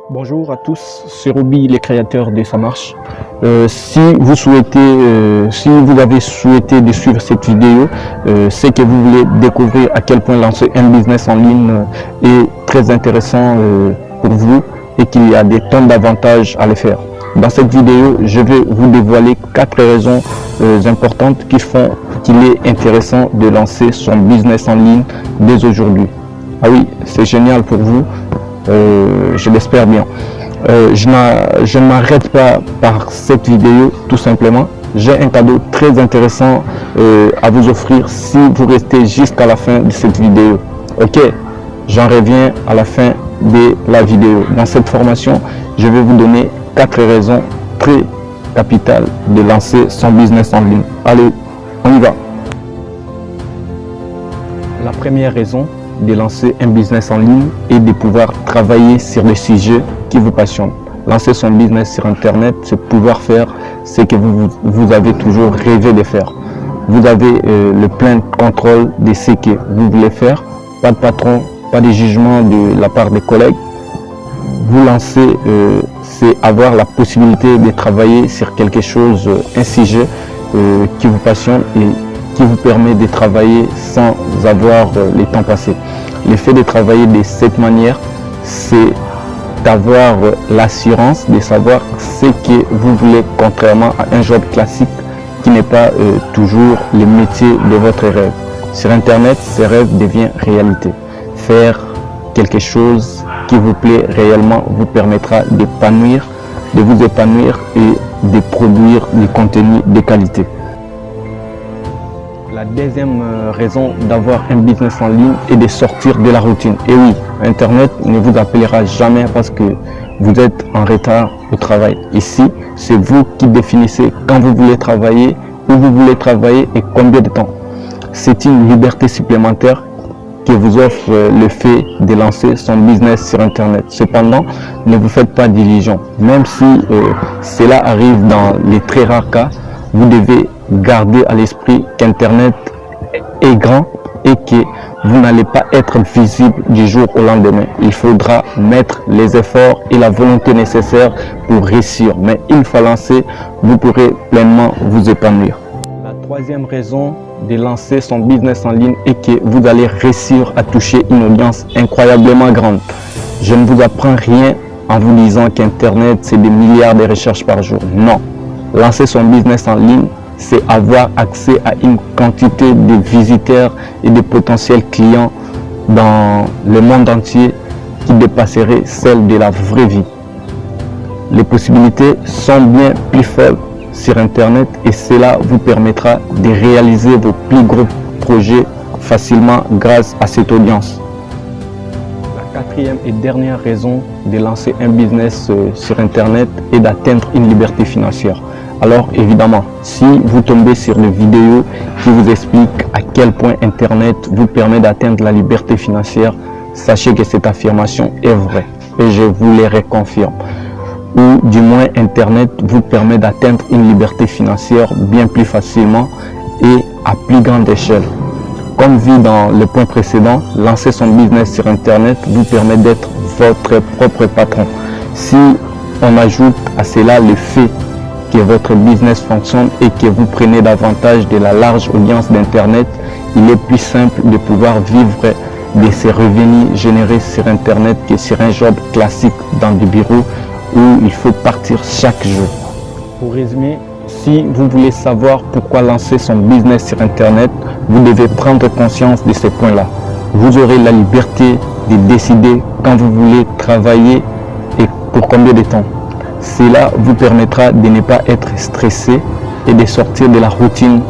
Bonjour à tous, c'est Roby, les créateurs de Ça Marche. Si vous avez souhaité de suivre cette vidéo, c'est que vous voulez découvrir à quel point lancer un business en ligne est très intéressant pour vous et qu'il y a des tonnes d'avantages à le faire. Dans cette vidéo, je vais vous dévoiler 4 raisons importantes qui font qu'il est intéressant de lancer son business en ligne dès aujourd'hui. Ah oui, c'est génial pour vous. Je l'espère bien. Je ne m'arrête pas par cette vidéo, tout simplement. J'ai un cadeau très intéressant à vous offrir si vous restez jusqu'à la fin de cette vidéo. Ok, j'en reviens à la fin de la vidéo. Dans cette formation, je vais vous donner 4 raisons très capitales de lancer son business en ligne. Allez, on y va. La première raison de lancer un business en ligne et de pouvoir travailler sur les sujets qui vous passionnent. Lancer son business sur Internet, c'est pouvoir faire ce que vous avez toujours rêvé de faire. Vous avez le plein contrôle de ce que vous voulez faire. Pas de patron, pas de jugement de la part des collègues. Vous lancer, c'est avoir la possibilité de travailler sur quelque chose, un sujet qui vous passionne et qui vous permet de travailler sans avoir le temps passé. Le fait de travailler de cette manière, c'est d'avoir l'assurance de savoir ce que vous voulez, contrairement à un job classique qui n'est pas toujours le métier de votre rêve. Sur Internet, ce rêve devient réalité. Faire quelque chose qui vous plaît réellement vous permettra de vous épanouir et de produire du contenu de qualité. La deuxième raison d'avoir un business en ligne est de sortir de la routine. Et oui, Internet ne vous appellera jamais parce que vous êtes en retard au travail. Ici, c'est vous qui définissez quand vous voulez travailler, où vous voulez travailler et combien de temps. C'est une liberté supplémentaire que vous offre le fait de lancer son business sur Internet. Cependant, ne vous faites pas d'illusions. Même si cela arrive dans les très rares cas, vous devez garder à l'esprit qu'Internet est grand et que vous n'allez pas être visible du jour au lendemain. Il faudra mettre les efforts et la volonté nécessaires pour réussir. Mais une fois lancé, vous pourrez pleinement vous épanouir. La troisième raison de lancer son business en ligne est que vous allez réussir à toucher une audience incroyablement grande. Je ne vous apprends rien en vous disant qu'Internet, c'est des milliards de recherches par jour. Non. Lancer son business en ligne, c'est avoir accès à une quantité de visiteurs et de potentiels clients dans le monde entier qui dépasserait celle de la vraie vie. Les possibilités sont bien plus folles sur Internet et cela vous permettra de réaliser vos plus gros projets facilement grâce à cette audience. La quatrième et dernière raison de lancer un business sur Internet est d'atteindre une liberté financière. Alors évidemment, si vous tombez sur des vidéos qui vous expliquent à quel point Internet vous permet d'atteindre la liberté financière, sachez que cette affirmation est vraie et je vous le reconfirme. Ou du moins Internet vous permet d'atteindre une liberté financière bien plus facilement et à plus grande échelle. Comme vu dans le point précédent, lancer son business sur Internet vous permet d'être votre propre patron. Si on ajoute à cela le fait que votre business fonctionne et que vous prenez davantage de la large audience d'Internet, il est plus simple de pouvoir vivre de ces revenus générés sur Internet que sur un job classique dans des bureaux où il faut partir chaque jour. Pour résumer, si vous voulez savoir pourquoi lancer son business sur Internet, vous devez prendre conscience de ces points-là. Vous aurez la liberté de décider quand vous voulez travailler et pour combien de temps. Cela vous permettra de ne pas être stressé et de sortir de la routine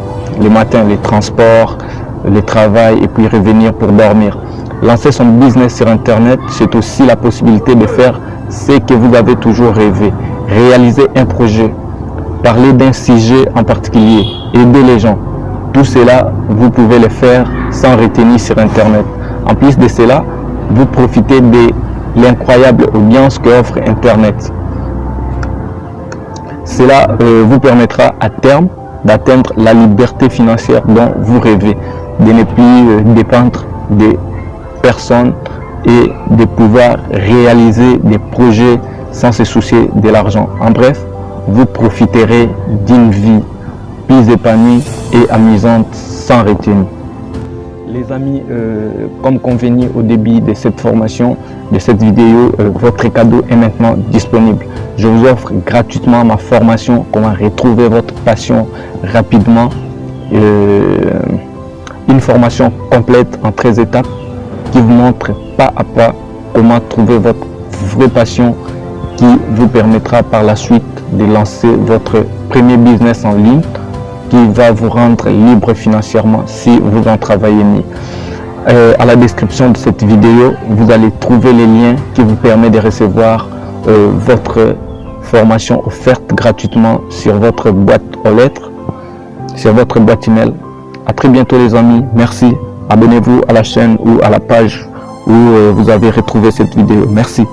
le matin, les transports, le travail et puis revenir pour dormir. Lancer son business sur Internet, c'est aussi la possibilité de faire ce que vous avez toujours rêvé. Réaliser un projet, parler d'un sujet en particulier, aider les gens. Tout cela, vous pouvez le faire sans retenir sur Internet. En plus de cela, vous profitez de l'incroyable audience qu'offre Internet. Cela vous permettra à terme d'atteindre la liberté financière dont vous rêvez, de ne plus dépendre des personnes et de pouvoir réaliser des projets sans se soucier de l'argent. En bref, vous profiterez d'une vie plus épanouie et amusante sans retenue. Les amis, comme convenu au début de cette formation, de cette vidéo, votre cadeau est maintenant disponible. Je vous offre gratuitement ma formation comment retrouver votre passion rapidement. Une formation complète en 13 étapes qui vous montre pas à pas comment trouver votre vraie passion qui vous permettra par la suite de lancer votre premier business en ligne qui va vous rendre libre financièrement si vous en travaillez mieux. À la description de cette vidéo, vous allez trouver les liens qui vous permettent de recevoir votre formation offerte gratuitement sur votre boîte aux lettres, sur votre boîte email. À très bientôt les amis, merci. Abonnez-vous à la chaîne ou à la page où vous avez retrouvé cette vidéo. Merci.